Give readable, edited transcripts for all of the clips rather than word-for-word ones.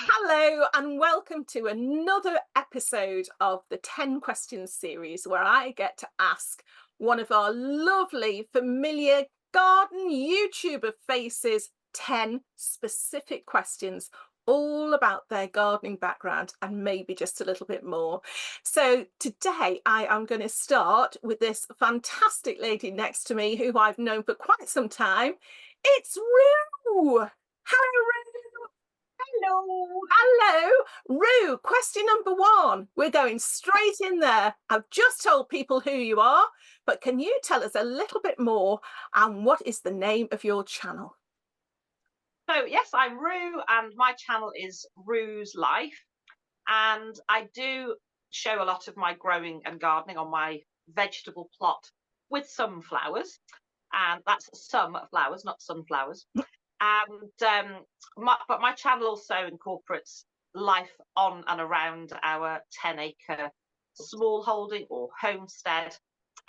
Hello, and welcome to another episode of the 10 Questions series, where I get to ask one of our lovely, familiar garden YouTuber faces 10 specific questions, all about their gardening background and maybe just a little bit more. So today I am going to start with this fantastic lady next to me who I've known for quite some time. It's Roo. Hello, Roo. Hello. Hello, Roo. Question number one. We're going straight in there. I've just told people who you are, but can you tell us a little bit more, and what is the name of your channel? So yes, I'm Roo, and my channel is Roo's Life, and I do show a lot of my growing and gardening on my vegetable plot with some flowers, and that's some flowers, not sunflowers. But my channel also incorporates life on and around our 10-acre small holding or homestead,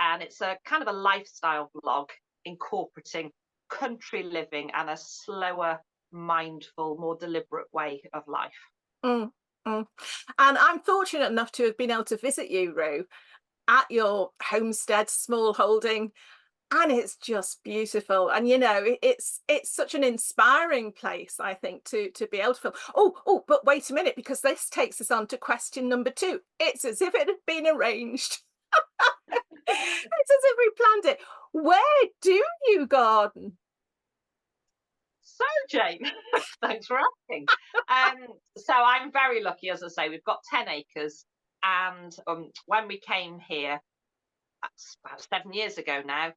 and it's a kind of a lifestyle vlog incorporating country living and a slower, mindful, more deliberate way of life. Mm, mm. And I'm fortunate enough to have been able to visit you, Roo, at your homestead small holding, and it's just beautiful. And it's such an inspiring place, I think, to be able to film. But wait a minute, because this takes us on to question number two. It's as if it had been arranged. It's as if we planned it. Where do you garden? So, Jane, thanks for asking. So I'm very lucky, as I say, we've got 10 acres. And when we came here, that's about 7 years ago now,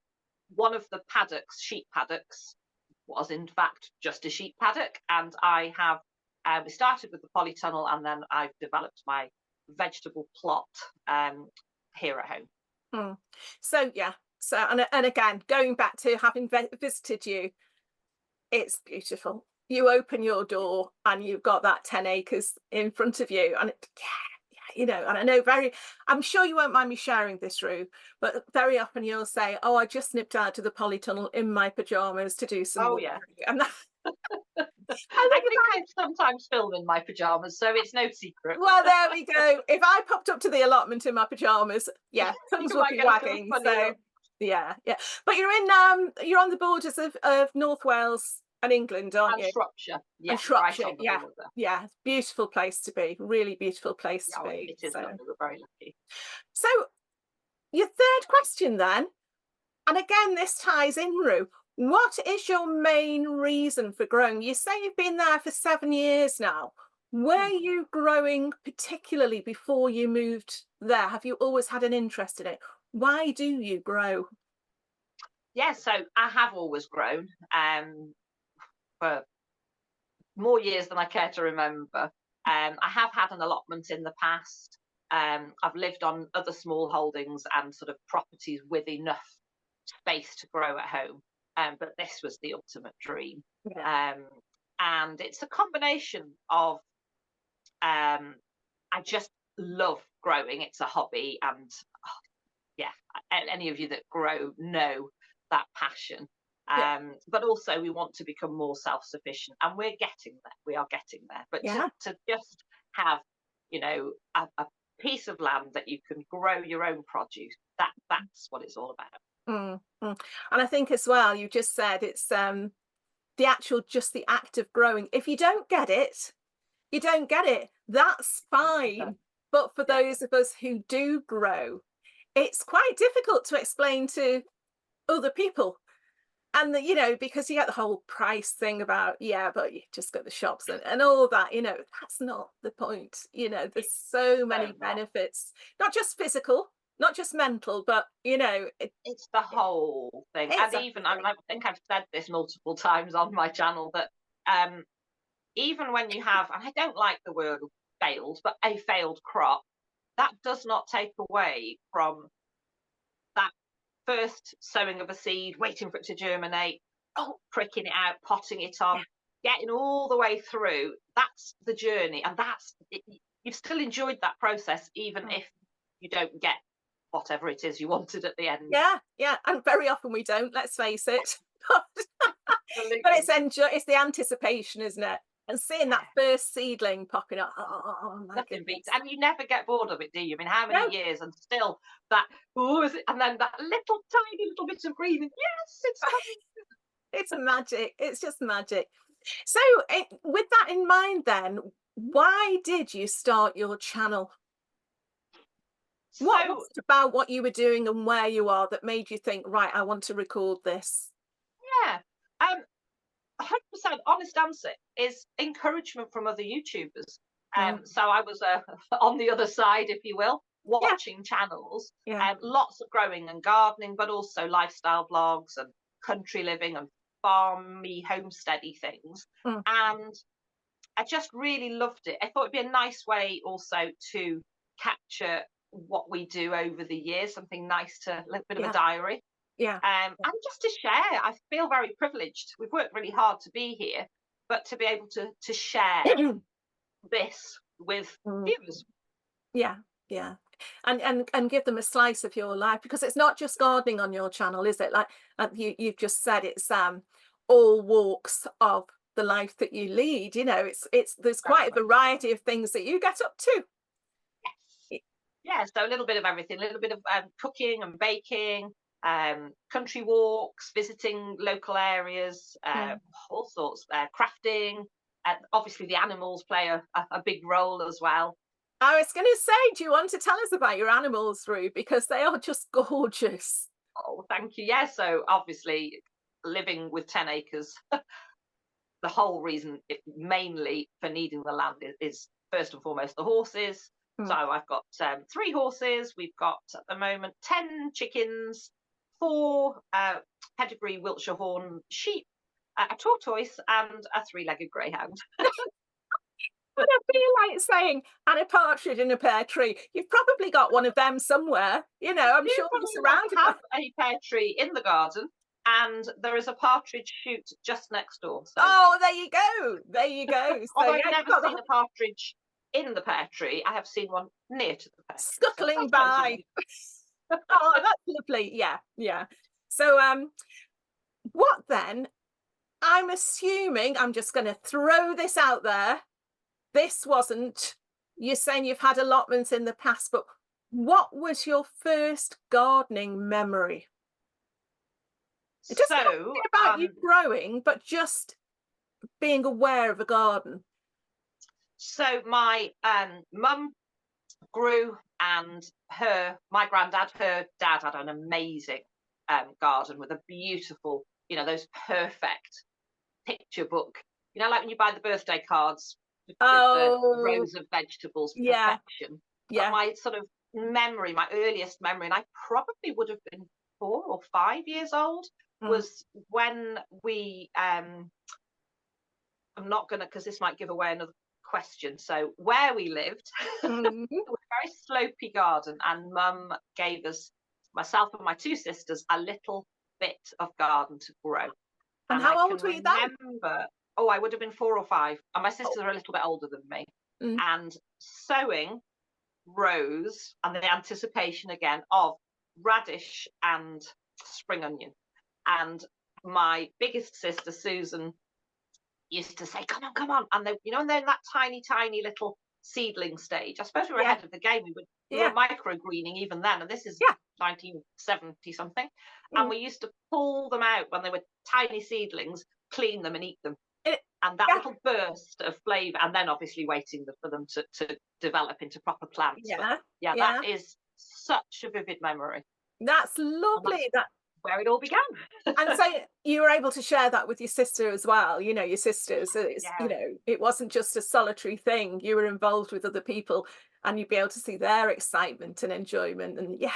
one of the paddocks, sheep paddocks, was in fact just a sheep paddock. And we started with the polytunnel, and then I've developed my vegetable plot here at home. So yeah, and again, going back to having visited you, it's beautiful. You open your door and you've got that 10 acres in front of you, and and I know I'm sure you won't mind me sharing this, Roo, but very often you'll say, "Oh, I just nipped out to the polytunnel in my pajamas to do some Oh, work." yeah. And I think I sometimes film in my pajamas, so it's no secret. well, there we go. If I popped up to the allotment in my pajamas, yeah, tongues You would might be get some wagging. funny So look. yeah. But you're on the borders of North Wales and England, aren't And you? Shropshire, And yeah, right Shropshire, on the yeah. border. Yeah, beautiful place to be. Really beautiful place to Oh, be. it is lovely. We're very lucky. So your third question then, and again, this ties in, Roo. What is your main reason for growing? You say you've been there for 7 years now. Were you growing particularly before you moved there? Have you always had an interest in it? Why do you grow? Yeah, so I have always grown for more years than I care to remember. I have had an allotment in the past. I've lived on other small holdings and sort of properties with enough space to grow at home. But this was the ultimate dream. Yeah. And it's a combination of I just love growing. It's a hobby, and yeah, any of you that grow know that passion. Yeah. But also we want to become more self-sufficient, and we're getting there. We are getting there. But Yeah. to just have, a piece of land that you can grow your own produce, that's what it's all about. And I think as well, you just said it's just the act of growing. If you don't get it, you don't get it. That's fine. But for Yeah. those of us who do grow, it's quite difficult to explain to other people. And because you get the whole price thing about, yeah, but you just go to the shops and all that, that's not the point. There's so many So not. benefits, not just physical, not just mental, but It's the whole thing. And even exactly. I think I've said this multiple times on my channel that um, even when you have, and I don't like the word failed, but a failed crop, that does not take away from that first sowing of a seed, waiting for it to germinate, pricking it out, potting it on, getting all the way through. That's the journey, and you've still enjoyed that process, even if you don't get whatever it is you wanted at the end. Yeah, and very often we don't, let's face it. But Absolutely. it's the anticipation, isn't it? And seeing that Yeah, first seedling popping up, oh my nothing beats, goodness. and you never get bored of it, do you? I mean, how many No, years and still that, oh, is it? And then that little tiny little bit of breathing. Yes, it's coming. it's magic. It's just magic. So, with that in mind, then, why did you start your channel? What was So it about what you were doing and where you are that made you think, right, I want to record this? yeah, 100% honest answer is encouragement from other YouTubers. Mm. So I was on the other side, if you will, Yeah, watching channels, yeah. lots of growing and gardening, but also lifestyle vlogs and country living and farmy, homesteady things. Mm. And I just really loved it. I thought it'd be a nice way also to capture what we do over the years, something nice to, a little bit of a Yeah, diary. yeah, And just to share, I feel very privileged. We've worked really hard to be here, but to be able to share yeah. this with Mm. viewers. Yeah, yeah. And give them a slice of your life, because it's not just gardening on your channel, is it? Like, you've just said, it's all walks of the life that you lead. You know, it's there's Very quite a much. variety of things that you get up to. Yes. Y- Yeah, so a little bit of everything, a little bit of cooking and baking, country walks, visiting local areas, Mm. all sorts, crafting. Obviously, the animals play a big role as well. I was going to say, do you want to tell us about your animals, Rue? Because they are just gorgeous. Oh, thank you. Yeah, so obviously, living with 10 acres, the whole reason, mainly for needing the land, is first and foremost the horses. So Mm. I've got 3 horses. We've got at the moment 10 chickens, 4 pedigree Wiltshire Horn sheep, a tortoise, and a 3-legged greyhound. And I feel like saying, and a partridge in a pear tree. You've probably got one of them somewhere. You know, I'm Do sure you're probably surrounded by. have a pear tree in the garden, and there is a partridge shoot just next door. So, Oh, there you go. There you go. So although I've yeah, you've never got seen the a partridge in the pear tree, I have seen one near to the pear tree. So scuttling sometimes you by. Oh, that's lovely. Yeah, yeah. So what then? I'm assuming, I'm just gonna throw this out there. This wasn't, you're saying you've had allotments in the past, but what was your first gardening memory? It doesn't have to be So, about you growing, but just being aware of a garden. my mum grew, and my granddad, her dad had an amazing garden with a beautiful, those perfect picture book. Like when you buy the birthday cards with the Oh, rows of vegetables, yeah, perfection. But yeah. my sort of memory, my earliest memory, and I probably would have been 4 or 5 years old, Mm. was when we I'm not gonna, because this might give away another question. So where we lived, Mhm. it was a very slopey garden, and Mum gave us, myself and my 2 sisters, a little bit of garden to grow. And And I how can old were you then? remember, oh, I would have been 4 or 5, and my Oh, sisters are a little bit older than me. mm, And sowing rows, and the anticipation again of radish and spring onion. And my biggest sister, Susan, used to say, come on. And and they're in that tiny, tiny little seedling stage. I suppose we were yeah, ahead of the game. We were yeah, microgreening even then, and this is yeah. 1970 something. And Mm. we used to pull them out when they were tiny seedlings, clean them and eat them. It, And that yeah, little burst of flavour, and then obviously waiting for them to develop into proper plants. But yeah, yeah, that yeah. is such a vivid memory. That's And that's lovely. That, where it all began. and so you were able to share that with your sister as well. You know, your sisters. So it's, Yeah. it wasn't just a solitary thing. You were involved with other people, and you'd be able to see their excitement and enjoyment. And yeah,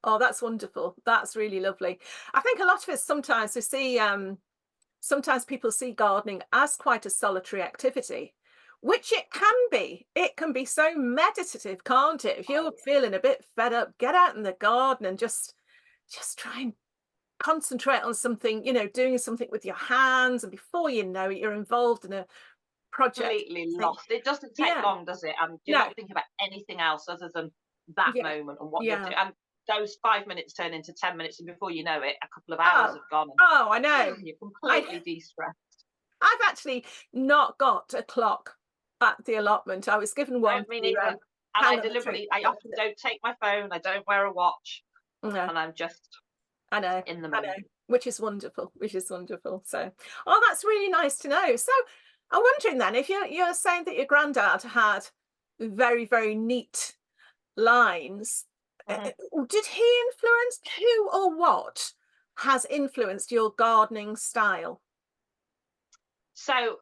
oh, that's wonderful. That's really lovely. I think a lot of us sometimes we see. Sometimes people see gardening as quite a solitary activity, which it can be. It can be so meditative, can't it? If Oh, you're feeling a bit fed up, get out in the garden and just try and concentrate on something, doing something with your hands. And before you know it, you're involved in a project. completely Think, lost. It doesn't take yeah, long, does it? And you're no, not thinking about anything else other than that yeah, moment and what you're yeah. doing. And those 5 minutes turn into 10 minutes, and before you know it, a couple of hours Oh, have gone, oh, I know. and you're I completely de-stressed. I've actually not got a clock at the allotment. I was given one Me to neither. And calendar. I often don't take my phone. I don't wear a watch, No, and I'm just I know, in the I moment. know, which is wonderful, which is wonderful. So, oh, that's really nice to know. So, I'm wondering then if you're saying that your granddad had very, very neat lines, Mhm. did he influence who or what has influenced your gardening style? So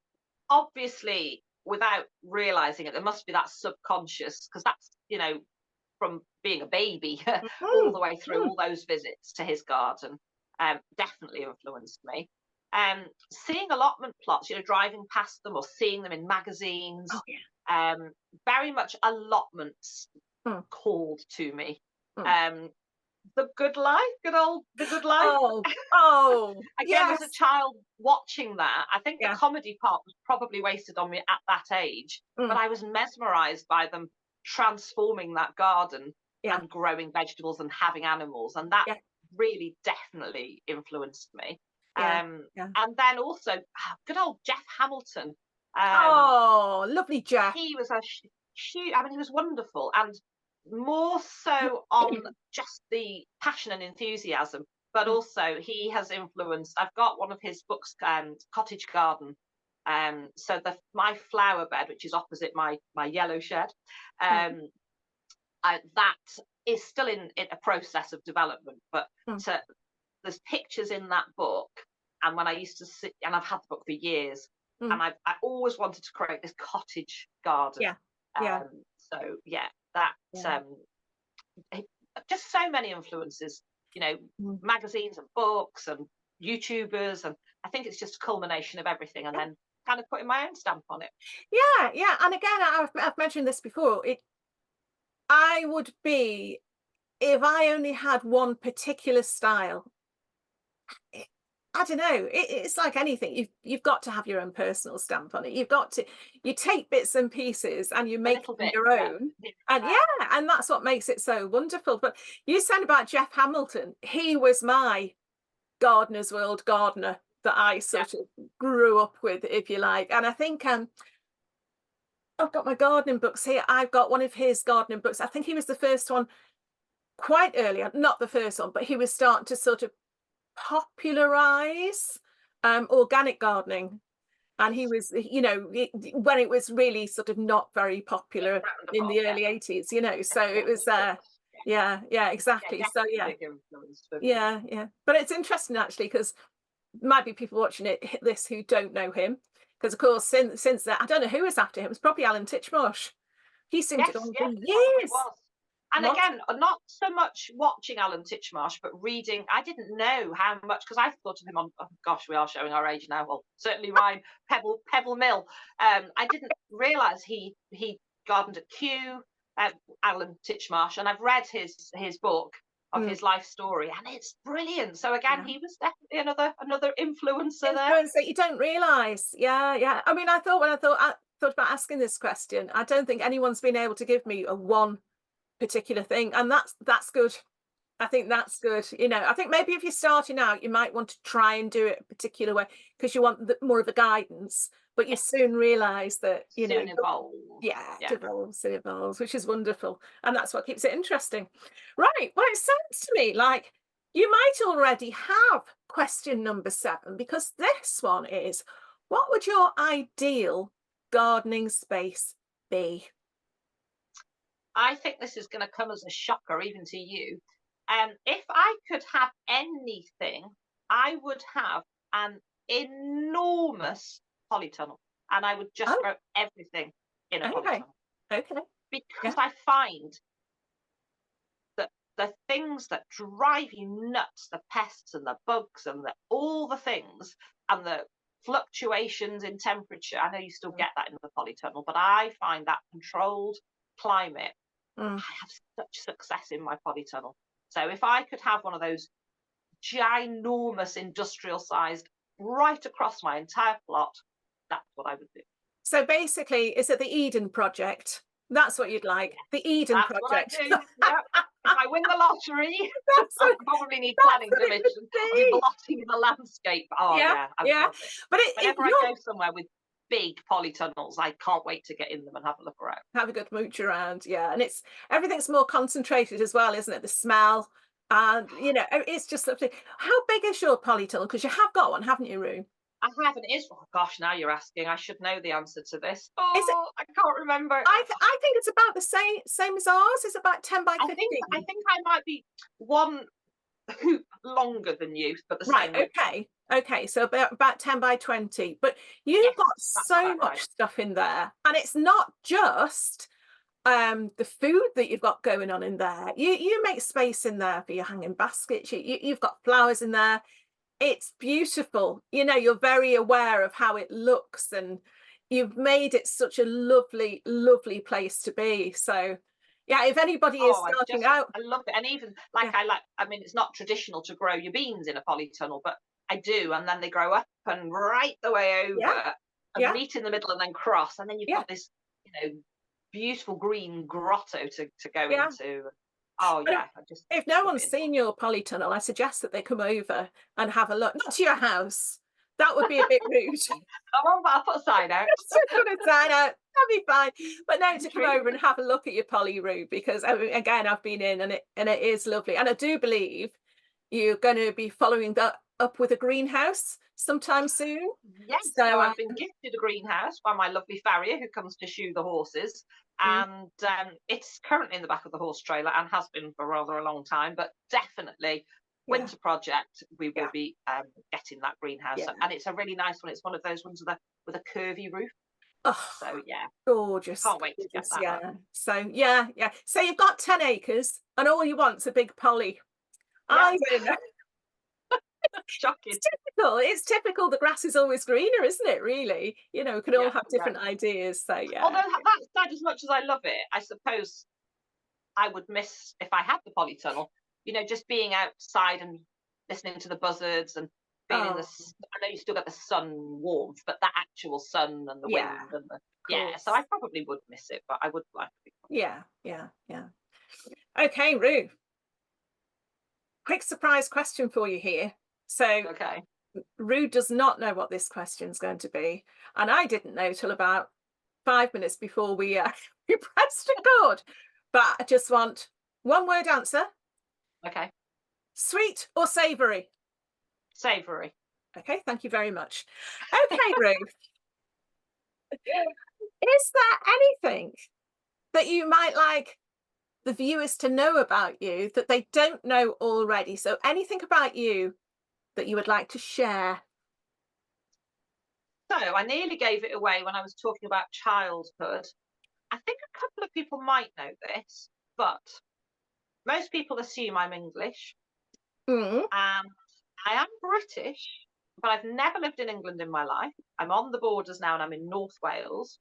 obviously, without realizing it, there must be that subconscious, because that's, from being a baby all Mm, the way through mm. all those visits to his garden, definitely influenced me. Seeing allotment plots, driving past them or seeing them in Oh magazines, yeah. um, very much allotments Mm, called to me. mm. Um, the good life, the good life. Oh, oh, Again, as a yes. child watching that, I think the Yeah, comedy part was probably wasted on me at that age, but mm, I was mesmerized by them transforming that garden yeah, and growing vegetables and having animals, and that yeah, really definitely influenced me. yeah, yeah. And then also, good old Jeff Hamilton. Um, Oh, lovely Jeff. he was a huge, I mean, he was wonderful, and more so on just the passion and enthusiasm, but Mm, also he has influenced. I've got one of his books, Cottage Garden. So my flower bed, which is opposite my yellow shed, mm, um, that is still in a process of development. But mm, to, there's pictures in that book, and when I used to sit, and I've had the book for years, mm. and I always wanted to create this cottage garden. Yeah, yeah, So yeah, that yeah. um, it- just so many influences, Mm. magazines and books and YouTubers, and I think it's just a culmination of everything, and then kind of putting my own stamp on it. Yeah, yeah, and again, I've mentioned this before. I would be if I only had one particular style. It, I don't know. It's like anything. You've got to have your own personal stamp on it. You take bits and pieces and you A make little them bit, your yeah, own. here And and there. yeah, and that's what makes it so wonderful. But you said about Jeff Hamilton, he was my gardener's world gardener that I Yeah, sort of grew up with, if you like. And I think I've got my gardening books here. I've got one of his gardening books. I think he was the first one quite early on, not the first one, but he was starting to sort of popularize organic gardening. And he yes, was, when it was really sort of not very get popular frowned in upon. the Yeah, early 80s, so it yeah, was, yeah, yeah, yeah, yeah, exactly. So, definitely yeah, big influence for me. yeah, yeah. But it's interesting actually because might be people watching this who don't know him. Because of course, since that, I don't know who was after him. It was probably Alan Titchmarsh. He seemed to go Yes, on for yes, it probably years. was. And What? again, not so much watching Alan Titchmarsh, but reading. I didn't know how much, because I thought of him on. Oh gosh, we are showing our age now. Well, certainly mine. Pebble Mill. I didn't realise he gardened at Kew. Alan Titchmarsh, and I've read his book of Mm, his life story, and it's brilliant. So again, yeah. he was definitely another influencer there. Influence that you don't realize. Yeah, yeah. I mean, I thought when I thought about asking this question, I don't think anyone's been able to give me a one particular thing, and that's good. I think that's good. I think maybe if you're starting out, you might want to try and do it a particular way because you want more of a guidance, but you Yes, soon realize that, soon evolve. yeah, Yeah. it evolves, which is wonderful. And that's what keeps it interesting. Right. Well, it sounds to me like you might already have question number 7, because this one is, what would your ideal gardening space be? I think this is going to come as a shocker even to you. If I could have anything, I would have an enormous polytunnel, and I would just Oh, grow everything in a okay. polytunnel, Okay. because Yeah. I find that the things that drive you nuts, the pests and the bugs and all the things, and the fluctuations in temperature. I know you still Mm, get that in the polytunnel, but I find that controlled climate, mm. I have such success in my polytunnel. So if I could have one of those ginormous industrial sized right across my entire plot, that's what I would do. So basically, is it the Eden Project? That's what you'd like, Yeah, the Eden that's what I Project. do. Yeah. if I win the lottery, That's I'll what, probably need that's planning what it would permission. I'll be be. blotting the landscape. Oh Yeah, yeah, I would yeah. love it. But Whenever I you're go somewhere with big polytunnels, I can't wait to get in them and have a look around. have a good mooch around, yeah. And everything's more concentrated as well, isn't it? The smell. And it's just lovely. How big is your polytunnel? Because you have got one, haven't you, Roo? I haven't. It is. Oh gosh, now you're asking. I should know the answer to this. Is it? Oh, I can't remember. I think it's about the same as ours. It's about 10 by I 15. think I might be one hoop longer than you, but the Right, same width. okay, so about 10 by 20. But you've Yes, got that's so about much right. stuff in there. And it's not just the food that you've got going on in there. You make space in there for your hanging baskets. You've got flowers in there. It's beautiful. You're very aware of how it looks, and you've made it such a lovely, lovely place to be. So yeah, if anybody is Oh, starting out, I love it. And even yeah, I mean, it's not traditional to grow your beans in a polytunnel, but I do. And then they grow up and right the way yeah, over and yeah, meet in the middle and then cross. And then you've yeah, got this, beautiful green grotto to go yeah. into. Oh But yeah, I just if no love one's it. seen your polytunnel, I suggest that they come over and have a look. Not to your house. That would be a bit rude. Come on, but I'll put a sign out. Just put a sign out. That'd be fine. But no, to come Tree. over and have a look at your poly room, because I mean, again, I've been in, and it is lovely. And I do believe you're going to be following that up with a greenhouse sometime soon. Yes, so So I've been gifted a greenhouse by my lovely farrier who comes to shoe the horses, mm, and it's currently in the back of the horse trailer and has been for rather a long time. But definitely, yeah, winter project, we will yeah, be getting that greenhouse, yeah. and it's a really nice one. It's one of those ones with a curvy roof. Oh, So yeah, gorgeous, can't wait to get gorgeous. that up. Yeah. So yeah, yeah. So you've got 10 acres, and all you want's a big poly. Yeah, I don't know. shocking. It's typical. The grass is always greener, isn't it? Really, we can all Yeah, have yeah. different ideas. So Although yeah, that said, as much as I love it, I suppose I would miss if I had the polytunnel, just being outside and listening to the buzzards and feeling oh I know you still get the sun warmth, but that actual sun and the yeah, wind and the, of yeah, so course, I probably would miss it, but I would like to be. yeah, yeah, yeah. Okay, Rue, quick surprise question for you here. So Okay. Rue does not know what this question's going to be, and I didn't know till about 5 minutes before we we pressed record. But I just want one word answer: Okay. sweet or savoury? Savoury. Okay, thank you very much. Okay, Rue, is there anything that you might like the viewers to know about you that they don't know already? So anything about you that you would like to share? So I nearly gave it away when I was talking about childhood. I think a couple of people might know this, but most people assume I'm English. Mm, And I am British, but I've never lived in England in my life. I'm on the borders now and I'm in North Wales.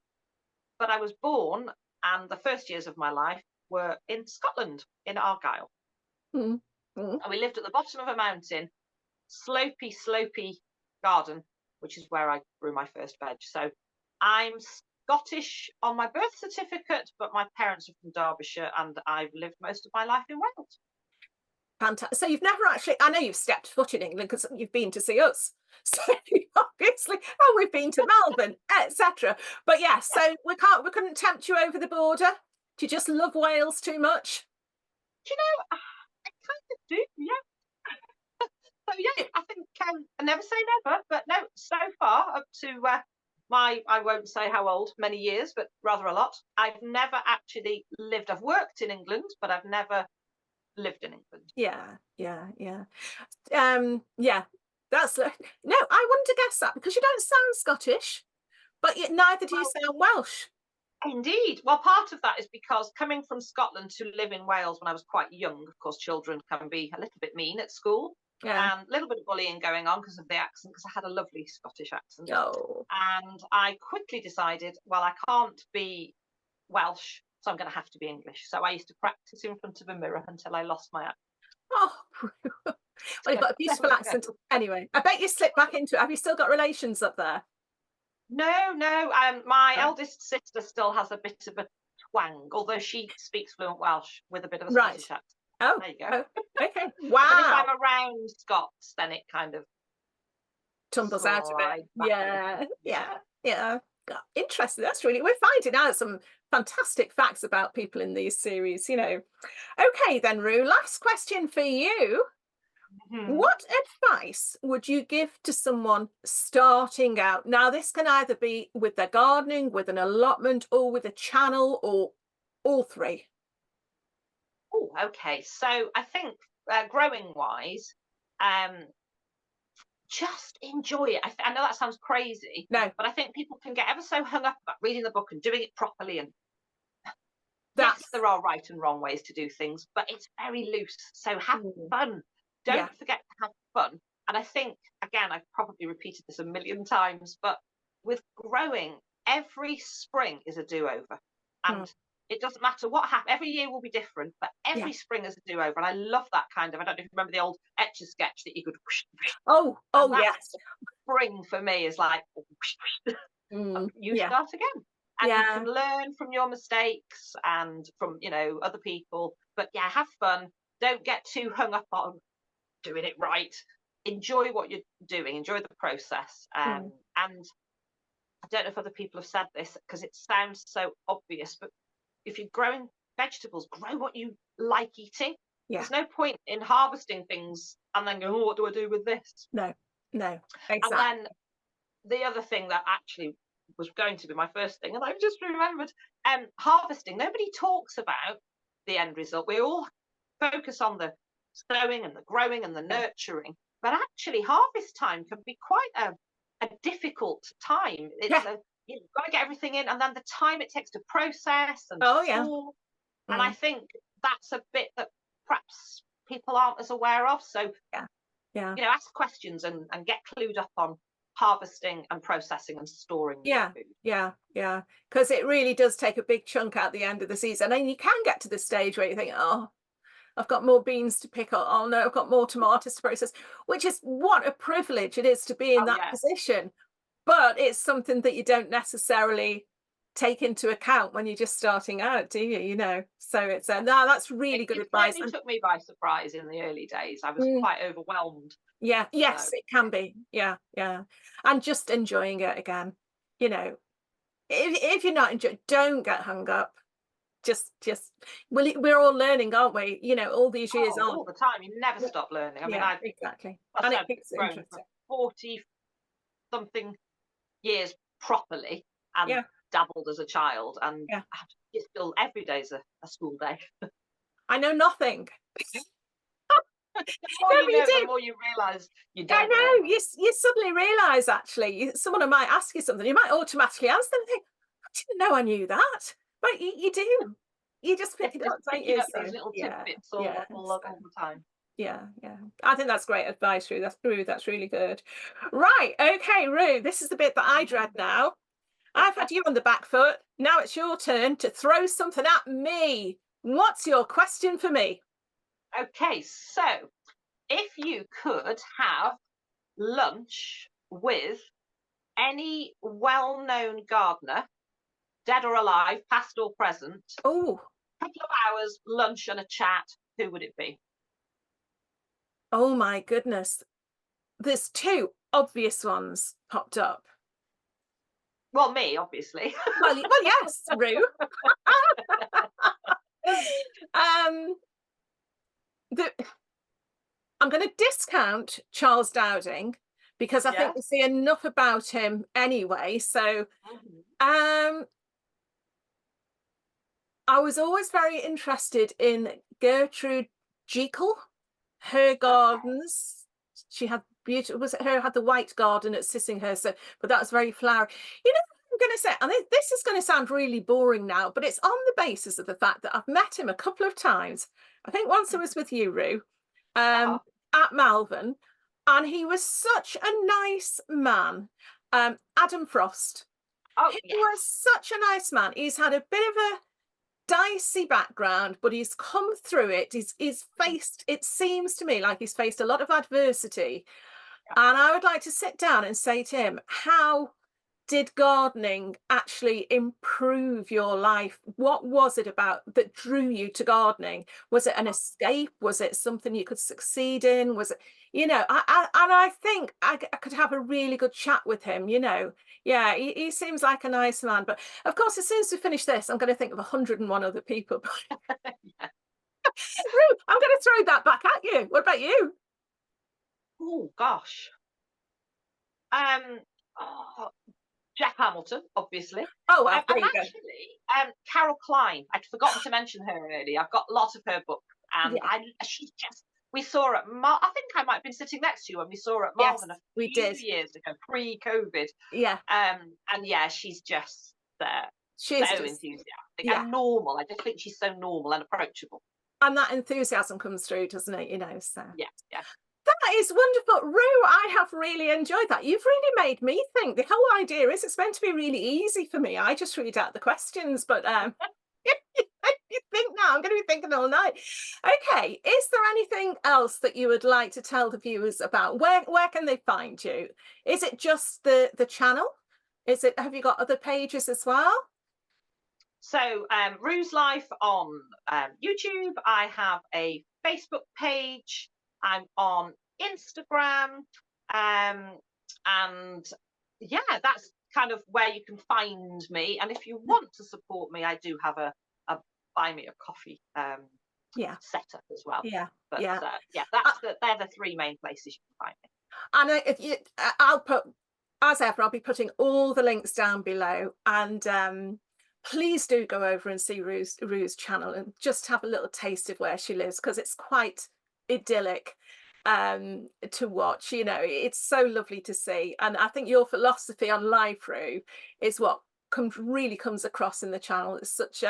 But I was born, and the first years of my life were in Scotland, in Argyll. mm, mm. And we lived at the bottom of a mountain, slopey garden, which is where I grew my first veg. So I'm Scottish on my birth certificate, but my parents are from Derbyshire, and I've lived most of my life in Wales. Fantastic. So you've never actually, I know you've stepped foot in England because you've been to see us. So obviously, and we've been to Melbourne, etc. But yeah, so we couldn't tempt you over the border. Do you just love Wales too much? Do you know, I kind of do, yeah. So yeah, I think I never say never, but no, so far up to I won't say how old, many years, but rather a lot. I've never actually lived. I've worked in England, but I've never lived in England. Yeah, yeah, yeah. Yeah. That's no, I wouldn't have guessed that because you don't sound Scottish, but yet neither do you Well, sound Welsh. indeed. Well, part of that is because coming from Scotland to live in Wales when I was quite young, of course, children can be a little bit mean at school Yeah. and a little bit of bullying going on because of the accent, because I had a lovely Scottish accent. Oh, And I quickly decided, well, I can't be Welsh, so I'm going to have to be English. So I used to practice in front of a mirror until I lost my accent. oh. Well, you've got a There beautiful we accent. go. Anyway, I bet you slipped back into it. Have you still got relations up there? No, no. My Right. eldest sister still has a bit of a twang, although she speaks fluent Welsh with a bit of a Right. Scottish accent. Oh, There you go. oh, okay. But if Wow. I'm around Scots, then it kind of Tumbles out of it. slides back a Yeah, little. Yeah. yeah, yeah. Interesting. That's really, we're finding out some fantastic facts about people in these series, you know. Okay, then, Rue, last question for you. Mhm. What advice would you give to someone starting out? Now, this can either be with their gardening, with an allotment, or with a channel, or all three. Oh, okay. So I think growing wise, um, just enjoy it. I know that sounds crazy, No, but I think people can get ever so hung up about reading the book and doing it properly. And yes, that's there are right and wrong ways to do things, but it's very loose. So have mm, fun. yeah, Don't forget to have fun. And I think, again, I've probably repeated this a million times, but with growing, every spring is a do over. mm, And it doesn't matter what happens, every year will be different, but yeah. every spring is a do over. And I love that kind of, I don't know if you remember the old Etch a Sketch that you could whoosh, whoosh, Oh, and oh, that's yes. the spring for me is like, whoosh, whoosh, you Yeah, start again, and you can yeah, learn from your mistakes and from other people, but yeah, have fun. Don't get too hung up on doing it right. Enjoy what you're doing, enjoy the process. mm, And I don't know if other people have said this because it sounds so obvious, but if you're growing vegetables, grow what you like eating. yeah. There's no point in harvesting things and then going, oh, what do I do with this? No, no, And then exactly. the other thing that actually was going to be my first thing, and I've just remembered, harvesting. Nobody talks about the end result. We all focus on the sowing and the growing and the Yeah, nurturing, but actually, harvest time can be quite a difficult time. It's yeah. a You've got to get everything in, and then the time it takes to process and to Oh, yeah. store. And I Mm, think that's a bit that perhaps people aren't as aware of. So yeah, yeah. ask questions and get clued up on harvesting and processing and storing your Yeah, food. yeah, yeah. Because it really does take a big chunk out the end of the season. And you can get to the stage where you think, oh, I've got more beans to pick up. Oh no, I've got more tomatoes to process, which is what a privilege it is to be in Oh that yeah, position. But it's something that you don't necessarily take into account when you're just starting out, do you? You know, so it's yeah. no, that's It, really good it advice. certainly And took me by surprise in the early days. I was mm, quite overwhelmed. yeah, So yes, it can be. Yeah, yeah. And just enjoying it again. You know, if you're not enjoying, don't get hung up. Just well, we're all learning, aren't we? You know, all these years oh, on. all the time, you never Yeah, stop learning. I mean, yeah, exactly. I And said it I've keeps it grown for interesting. 40 something years properly and Yeah, dabbled as a child, and yeah. it's still every day's a school day. I know nothing. The more No, you but you know, the do. more you realise you I don't know. know. You suddenly realise actually, someone might ask you something, you might automatically answer them and think, I didn't know I knew that. But you do. You just pick It's it just up, don't picking you? up So those little yeah, tidbits yeah. So all the time. yeah, yeah. I think that's great advice, Rue. That's really good. Right. Okay, Rue. This is the bit that I dread now. I've had you on the back foot. Now it's your turn to throw something at me. What's your question for me? Okay, so if you could have lunch with any well known gardener, dead or alive, past or present, Oh, couple of hours, lunch and a chat, who would it be? oh my goodness. There's two obvious ones popped up. Well, me, obviously. Well, yes, Rue. um, the, I'm going to discount Charles Dowding because I think Yes. we see enough about him anyway. So, Mhm. um, I was always very interested in Gertrude Jekyll, her Okay. gardens. She had beautiful, was it her had the white garden at Sissinghurst, so, but that was very flowery. You know what I'm going to say, and this is going to sound really boring now, but it's on the basis of the fact that I've met him a couple of times. I think once I was with you, Rue, Uh-huh. at Malvern, and he was such a nice man. Adam Frost. Oh, He was yes. such a nice man. He's had a bit of a dicey background, but he's come through it. He's faced, it seems to me like he's faced a lot of adversity. Yeah. And I would like to sit down and say to him, how did gardening actually improve your life? What was it about that drew you to gardening? Was it an escape? Was it something you could succeed in? Was it, and I think I could have a really good chat with him, Yeah, he seems like a nice man. But of course, as soon as we finish this, I'm going to think of 101 other people. Ruth, I'm going to throw that back at you. What about you? Oh gosh. Um, oh, Jeff Hamilton, obviously. Oh, well, there And you go. actually, Carol Klein. I'd forgotten to mention her earlier. I've got lots of her books, and Yeah, she's just. We saw her at I think I might have been sitting next to you when we saw her at yes, Malvern a we few did. years ago, pre-COVID. Yeah, And yeah, she's just she is so just, enthusiastic yeah. and normal. I just think she's so normal and approachable. And that enthusiasm comes through, doesn't it? So Yeah, yeah. that is wonderful. Rue, I have really enjoyed that. You've really made me think. The whole idea is it's meant to be really easy for me. I just read out the questions, but you think now I'm going to be thinking all night. Okay, is there anything else that you would like to tell the viewers about? Where can they find you? Is it just the channel? Have you got other pages as well? So, Roo's Life on YouTube. I have a Facebook page. I'm on Instagram. And yeah, that's kind of where you can find me. And if you want to support me, I do have a buy me a coffee Yeah, setup as well. yeah, But yeah. yeah, Uh, they're the three main places you can find me. And if you, I'll put, as ever, I'll be putting all the links down below. And please do go over and see Rue's channel and just have a little taste of where she lives, because it's quite idyllic to watch. It's so lovely to see. And I think your philosophy on life, Rue, is what really comes across in the channel. It's such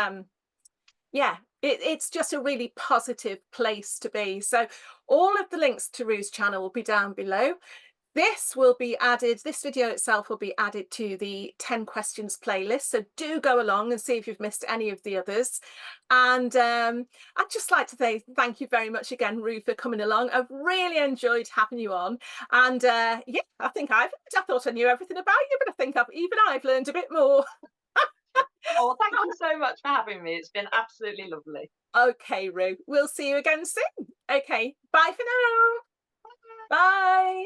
yeah, it's just a really positive place to be. So all of the links to Rue's channel will be down below. This video itself will be added to the 10 questions playlist. So do go along and see if you've missed any of the others. And I'd just like to say thank you very much again, Rue, for coming along. I've really enjoyed having you on. And yeah, I thought I knew everything about you, but I think I've learned a bit more. Oh, thank you so much for having me. It's been absolutely lovely. Okay, Rue, we'll see you again soon. Okay, bye for now. Bye.